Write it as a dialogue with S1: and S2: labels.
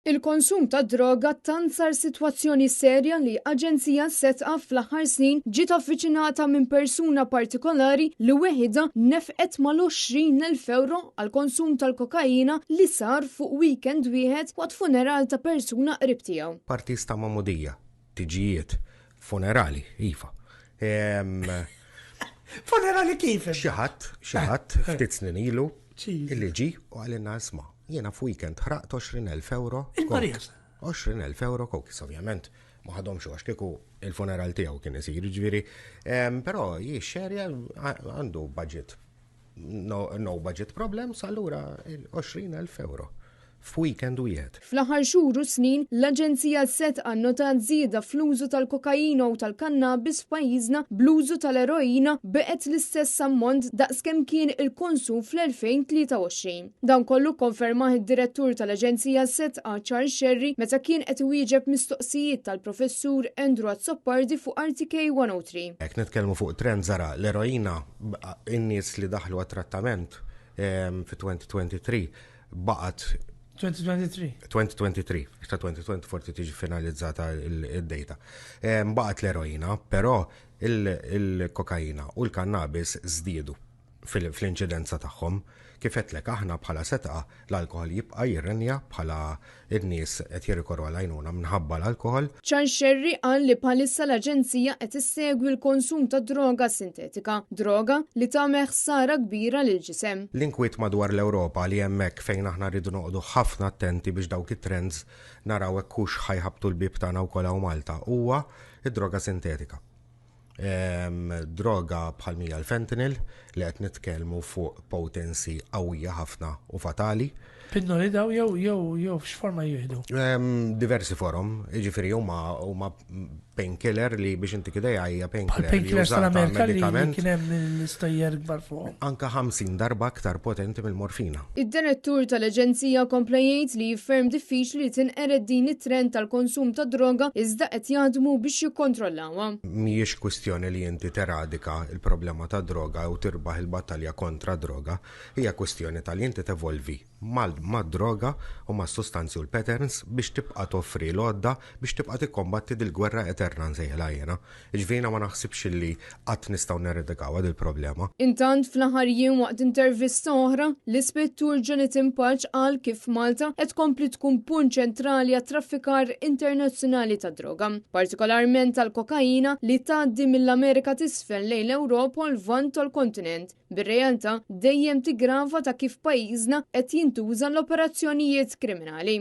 S1: Il-konsum ta' droga tant sar sitwazzjoni serja li aġenzija setqa fl-aħħar snin ġiet affiċinata minn persuna partikolari li weħida nefqet mal-20,000 euro għal konsum tal-kokaina li sar fuq weekend wieħed waqt funeral ta' persuna qrib tiegħu.
S2: Partis ta' mamudija, tiġijiet, funerali, iva.
S3: Funerali kif?
S2: Xaħat, ftit snin ilu, illi ġi u għalina isma' jiena f'weekend ħraqt 20,000 euro.
S3: Il-Marijas.
S2: 20,000 euro kokis, ovvjament. Ma ħadhomx għax kieku il-funeral tiegħu kien isir ġifieri. Però jixxerja għandu budget. No budget problems, allura 20,000 euro. F'weekend wieħed.
S1: Fl-aħħar xhur u snin, l-Aġenzija setqa notat żieda fl-użu tal-kokaina u tal-kannabis f'pajjiżna bl-użu tal-eroina beqgħet l-istess ammont daqskemm kien il-konsum fl-2023. Dan kollu konfermah id-direttur tal-Aġenzija setqa Charles Sherry meta kien qed iwieġeb mistoqsijiet tal-professur Andrew Azzoppardi fuq RTK 103.
S2: Hekk nitkellmu fuq trend żara l-eroina in-nies li daħlu għat-trattament fi 2023 baqgħet 2023, ta' 2020 forti tiġi finalizzata il-data. Baqgħet l-eroina, però il-kokaina u l-kannabis żdiedu fl-inċidenza tagħhom. Kifetlek aħna bħala setqa l-alkohol jibqa' jirrenja bħala n-nies qed jirrikorru għal-għajnuna minħabba l-alkohol.
S1: Charles Sherry qal li bħalissa l-Aġenzija qed issegwi l-konsum ta' droga sintetika, droga li tagħmel ħsara kbira lill-ġisem.
S2: L-inkwiet madwar l-Ewropa li hemmhekk fejn aħna rridu noqogħdu ħafna attenti biex dawk it-trends naraw hekk hux ħajħabtu l-bib tagħna wkoll hawn Malta huwa id-droga sintetika. Droga bħal-mija l-fentanyl li qed nitkellmu fuq potency qawwija ħafna u fatali.
S3: Pinnoli daw jew x'forma jieħdu?
S2: Diversi forum, jiġifieri huma painkiller li biex inti kidejja hija painkiller.
S3: Painkillers tal-Amerika li kien hemm l-istajjer kbar fuq.
S2: Anka 50 darba aktar potenti mill-morfina.
S1: Id-direttur tal-Aġenzija kompla jgħid li jifferm diffiċli tinqered din it-trend tal-konsum ta' droga iżda qed jaħdmu biex jikkontrollawha.
S2: Mhijiex kwistjoni li inti teradika il-problema ta' droga u tirbaħ il-battalja kontra droga, hija kwistjoni tal inti tevolvi mad-droga u mas-sustanzi u l-patterns biex tibqa' toffri l-għodda biex tibqa' tikkombatti dil-gwerra eterna nsejħilha jiena. Ġifieri ma naħsibx li qatt nistgħu neredikawha dil-problema.
S1: Intant fl-aħħar jiem waqt intervista oħra, l-Ispettur Jonathan Patch qal kif Malta qed tkompli tkun punt ċentrali għat-traffikar internazzjonali ta' droga, partikolarment tal-kokaina li tgħaddi mill-Amerika t'isfel lejn l-Ewropa u l-vant tal-kontinent. Bir-realtà dejjem tigrava ta' kif pajjiżna qed jintuża l-operazzjonijiet kriminali.